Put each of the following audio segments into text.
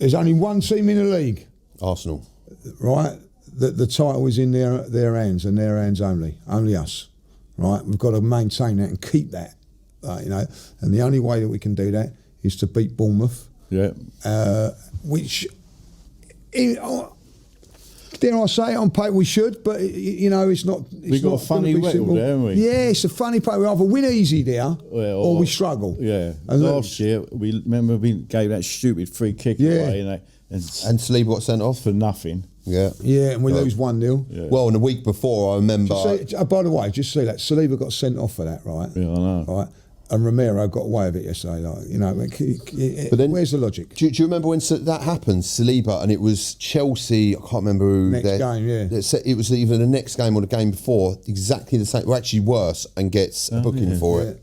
there's only one team in the league, Arsenal, right? The title is in their hands and their hands only us, right? We've got to maintain that and keep that, you know. And the only way that we can do that is to beat Bournemouth. Yeah. Which, dare I say it, on paper we should, but you know, it's not. We've got a funny record there, haven't we? Yeah, it's a funny play. We either win easy there, or we struggle. Yeah. And last year, we gave that stupid free kick away, and Saliba got sent off for nothing. Yeah, and we lose 1-0. Yeah. Well, in the week before, I remember. By the way, just see that Saliba got sent off for that, right? Yeah, I know. Right. And Romero got away with it yesterday. Like, you know, but then, where's the logic? Do you remember when that happened, Saliba, and it was Chelsea? I can't remember who. Next game, yeah. It was either the next game or the game before. Exactly the same, or actually worse, and gets a booking for it.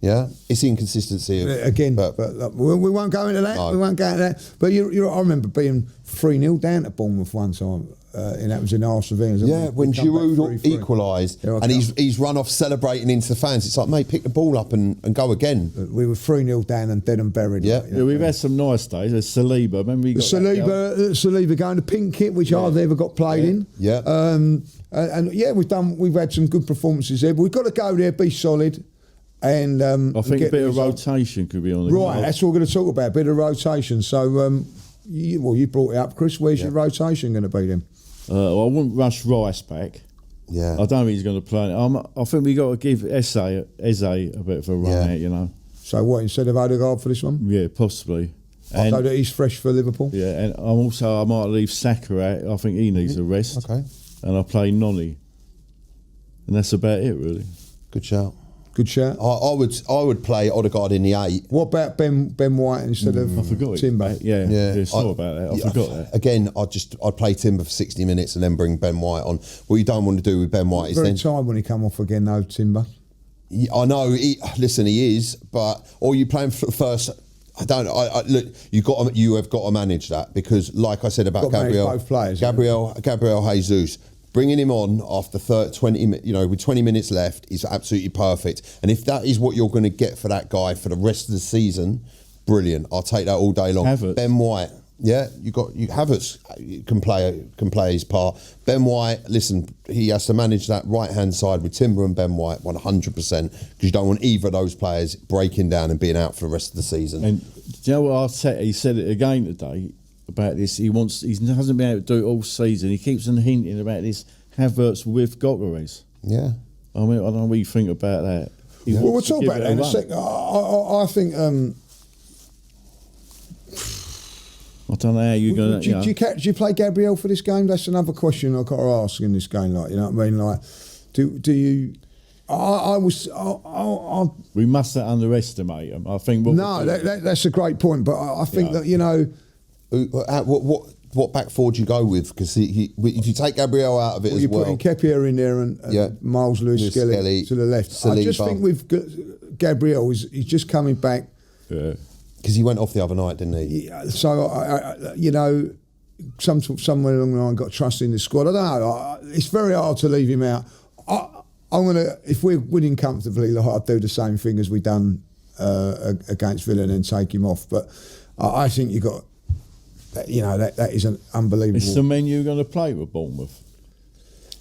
Yeah, it's the inconsistency again. But we won't go into that. No. We won't go into that. But I remember being 3-0 down at Bournemouth one time. And that was in AFTV. Yeah, when Giroud equalised and he's run off celebrating into the fans. It's like, mate, pick the ball up and go again. We were 3-0 down and dead and buried. Yeah, like, you know, we've had some nice days. There's Saliba. Remember you got Saliba going to pink kit, which hardly ever got played in. Yeah. And we've had some good performances there, but we've got to go there, be solid. And I think a bit of rotation could be on the right. That's what we're going to talk about. A bit of rotation. So, you brought it up, Chris. Where's your rotation going to be then? I wouldn't rush Rice back. Yeah, I don't think he's going to play. I think we got to give Eze a bit of a run out. You know. So what, instead of Odegaard for this one? Yeah, possibly. So that he's fresh for Liverpool. Yeah, and I might leave Saka out. I think he needs a rest. Okay. And I play Noni, and that's about it really. Good shout. Good shout. I would play Odegaard in the 8. What about Ben White instead of Timber? Yeah. Sorry about that. I forgot that. Again, I'd play Timber for 60 minutes and then bring Ben White on. What you don't want to do with Ben White is very tired when he come off again, though, Timber. I know. He is, but or you play him for the first. I don't. Look. You have got to manage that because, like I said about Gabriel, both players, Gabriel Jesus. Bringing him on after 20, with 20 minutes left is absolutely perfect. And if that is what you're going to get for that guy for the rest of the season, brilliant. I'll take that all day long. Havertz. Ben White, Havertz can play his part. Ben White, listen, he has to manage that right hand side with Timber and Ben White 100% because you don't want either of those players breaking down and being out for the rest of the season. And do you know what Arteta? He said it again today. About this, he hasn't been able to do it all season. He keeps on hinting about this Havertz with Gyökeres. Yeah, I mean, I don't know what you think about that. Well, we'll talk about that in a second. I think. I don't know how you're going to. Do you play Gabriel for this game? That's another question I've got to ask in this game. Like, you know what I mean? Like, do you? We mustn't underestimate him. I think. That's a great point. But I think that, you know. What back four do you go with? Because if you take Gabriel out of it as well, you're putting Kepa in there and Miles Lewis-Skelly to the left. Saliba. I just think with Gabriel, he's just coming back. Yeah. Because he went off the other night, didn't he? Yeah, so somewhere along the line got trust in the squad. I don't know. It's very hard to leave him out. I'm gonna, if we're winning comfortably, like, I'd do the same thing as we done against Villa and then take him off. But I think you got. That is an unbelievable. It's the men you're going to play with Bournemouth.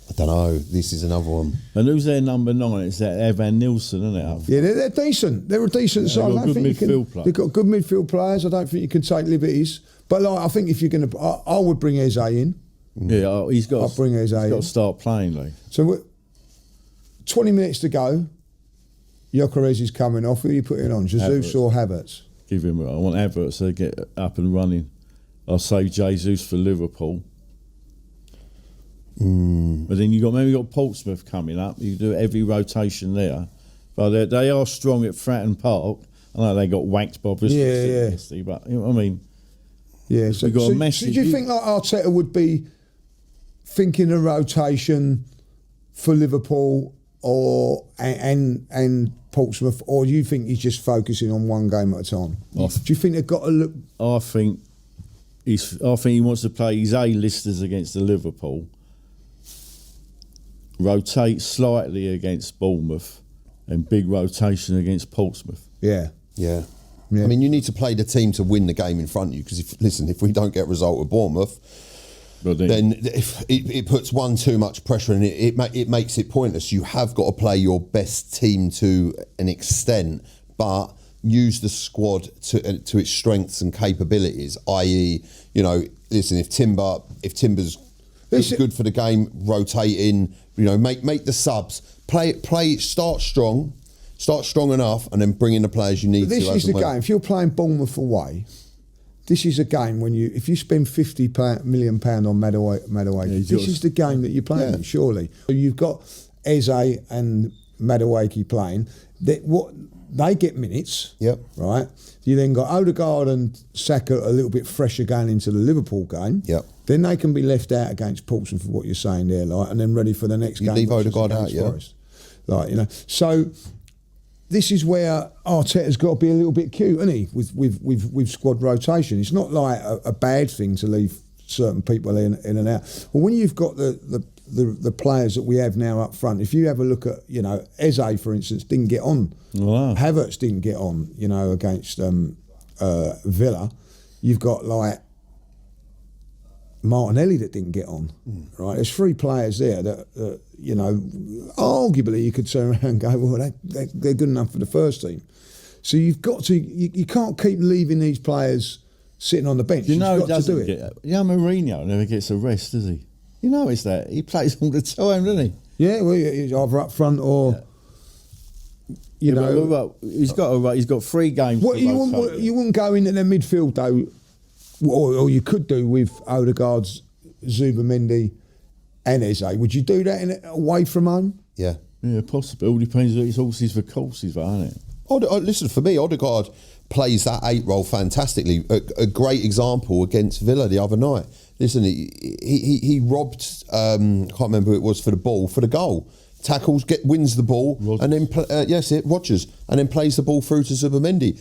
I don't know. This is another one. And who's their number 9? It's that Evan Nilsson, isn't it? Yeah, they're decent. They're a decent side. They've got good midfield players. I don't think you can take liberties. But I think if you're going to, I would bring Eze in. Yeah, he's got. I'll bring Eze in. He's got to start playing, Lee. So 20 minutes to go. Gyökeres is coming off. Who are you putting on? Jesus or Havertz? I want Havertz to get up and running. I'll save Jesus for Liverpool. But then you got Portsmouth coming up. You do every rotation there. But they are strong at Fratton Park. I know they got whacked by Bristol City, but you know what I mean. Yeah. So do you think like Arteta would be thinking of rotation for Liverpool and Portsmouth, or do you think he's just focusing on one game at a time? Do you think they've got to look? I think he wants to play his A-listers against the Liverpool, rotate slightly against Bournemouth, and big rotation against Portsmouth. Yeah. Yeah. I mean, you need to play the team to win the game in front of you, because if we don't get a result with Bournemouth, then if it puts too much pressure, and it makes it pointless. You have got to play your best team to an extent, but use the squad to its strengths and capabilities. I.e., listen, if Timber's good for the game, rotating, make the subs, start strong enough, and then bring in the players you need. This is the game. If you're playing Bournemouth away, this is a game if you spend £50 million on Madueke, this is the game that you're playing. Surely, so you've got Eze and Madueke playing. They get minutes. Yep. Right. You then got Odegaard and Saka a little bit fresher going into the Liverpool game. Yep. Then they can be left out against Portsmouth for what you're saying there, and then ready for the next game. Leave Odegaard out, Forest. So this is where Arteta's got to be a little bit cute, isn't he? With squad rotation, it's not like a bad thing to leave certain people in and out. Well, when you've got the players that we have now up front, if you have a look at Eze, for instance, didn't get on. Wow. Havertz didn't get on. Against Villa, you've got like Martinelli that didn't get on. Right, there's 3 players there that arguably you could turn around and go, well, they're good enough for the first team. So you've got to, you can't keep leaving these players sitting on the bench. You've got to do it. Mourinho never gets a rest, does he? You notice that he plays all the time, doesn't he? Yeah, well, he's either up front or. He's got 3 games. You wouldn't go into the midfield though, or you could do with Odegaard's, Zubimendi, and Eze. Would you do that away from home? Yeah. Yeah, possibly. All depends on his horses for courses, isn't it? Listen, for me, Odegaard plays that 8 role fantastically. A great example against Villa the other night. Listen, he robbed. Can't remember who it was for the goal. Tackles, wins the ball, Rodgers. And then Rodgers, and then plays the ball through to Zubimendi.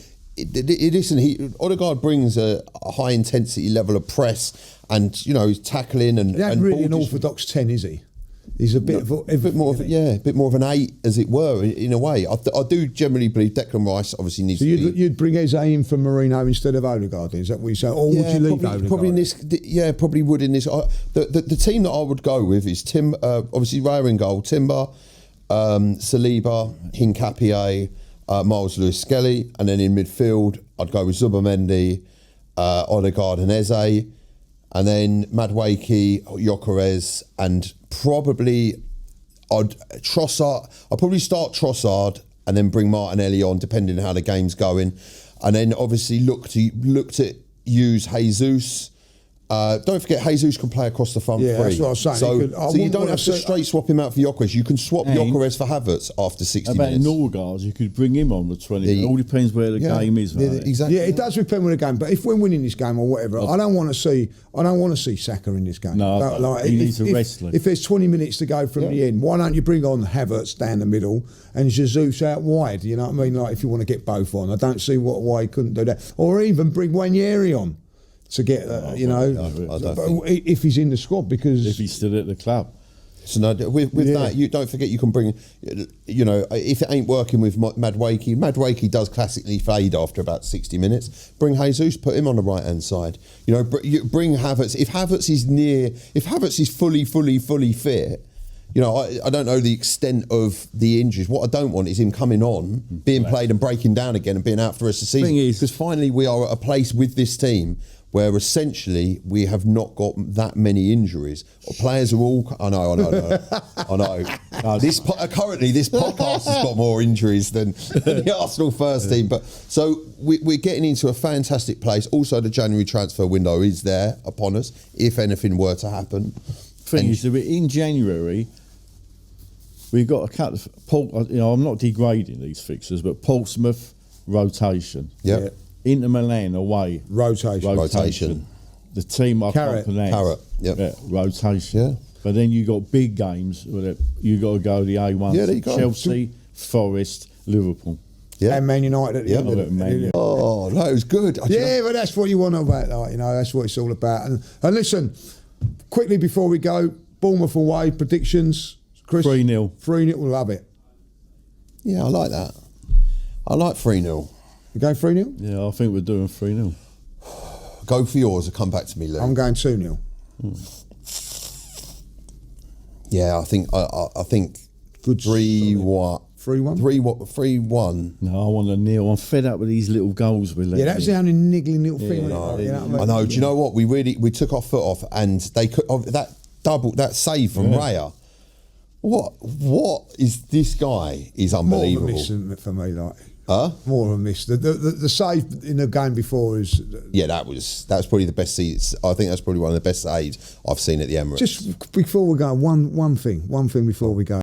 Odegaard brings a high intensity level of press, and he's tackling and. He's not really an orthodox 10, is he? He's a bit more of an 8, as it were, in a way. I do generally believe Declan Rice obviously needs. So you'd bring Eze in for Mourinho instead of Odegaard. Is that what you say? Or would you leave Odegaard? Probably in this. Probably would in this. The team that I would go with is Tim. Obviously, Raya in goal. Timber, Saliba, Hincapié, Miles Lewis-Skelly, and then in midfield I'd go with Zubimendi, Odegaard, and Eze. And then Madueke, Gyökeres, and probably Trossard. I'll probably start Trossard and then bring Martinelli on, depending on how the game's going. And then obviously look to use Jesus. Don't forget, Jesus can play across the front 3. That's what I was saying. So you don't have to straight swap him out for Gyökeres. You can swap Gyökeres for Havertz after 60 minutes. About Norgard, you could bring him on with 20. It all depends where the game is. Exactly. Yeah, it does depend where the game. But if we're winning this game or whatever, I don't want to see Saka in this game. No, he needs a rest. If there's 20 minutes to go from the end, why don't you bring on Havertz down the middle and Jesus out wide? You know what I mean? Like if you want to get both on, I don't see why he couldn't do that. Or even bring Wanyeri on. To get, if he's in the squad, because if he's still at the club. So no, with that, you don't forget you can bring, if it ain't working with Madueke does classically fade after about 60 minutes. Bring Jesus, put him on the right hand side. Bring Havertz. If Havertz is fully fit. I don't know the extent of the injuries. What I don't want is him coming on, being played and breaking down again and being out for the rest of the season. Because finally we are at a place with this team where essentially we have not got that many injuries. Players are all. I know. Currently, this podcast has got more injuries than the Arsenal first team. But so we're getting into a fantastic place. Also, the January transfer window is there upon us. If anything were to happen, thing is that in January we've got a couple of. I'm not degrading these fixtures, but Portsmouth rotation. Yeah. Inter Milan away. Rotation. The team I can't pronounce. Carrot. Yep. Yeah, rotation. Yeah. But then you got big games. You got to go the A1. Yeah, there you go. Chelsea, Forest, Liverpool. Yeah. And Man United. Oh, no, it was good. But that's what you want about. That's what it's all about. And listen, quickly before we go, Bournemouth away predictions. Chris, 3-0. 3-0. We'll love it. Yeah, I like that. I like 3-0. You going 3-0? Yeah, I think we're doing 3-0. Go for yours and come back to me, Lou. I'm going 2-0. Yeah, I think Good 3-1. 3-1? 3-1. No, I want to kneel. I'm fed up with these little goals we're letting. Yeah, that's the only niggling little thing. Yeah, you know what I mean? I know. Do you know what? We took our foot off, and they could that save from Raya. What is this guy? Is unbelievable. More of a miss isn't it, for me, like. Huh? More of a miss. The save in the game before is. Yeah, that was probably the best seats. I think that's probably one of the best saves I've seen at the Emirates. Just before we go, one thing before we go.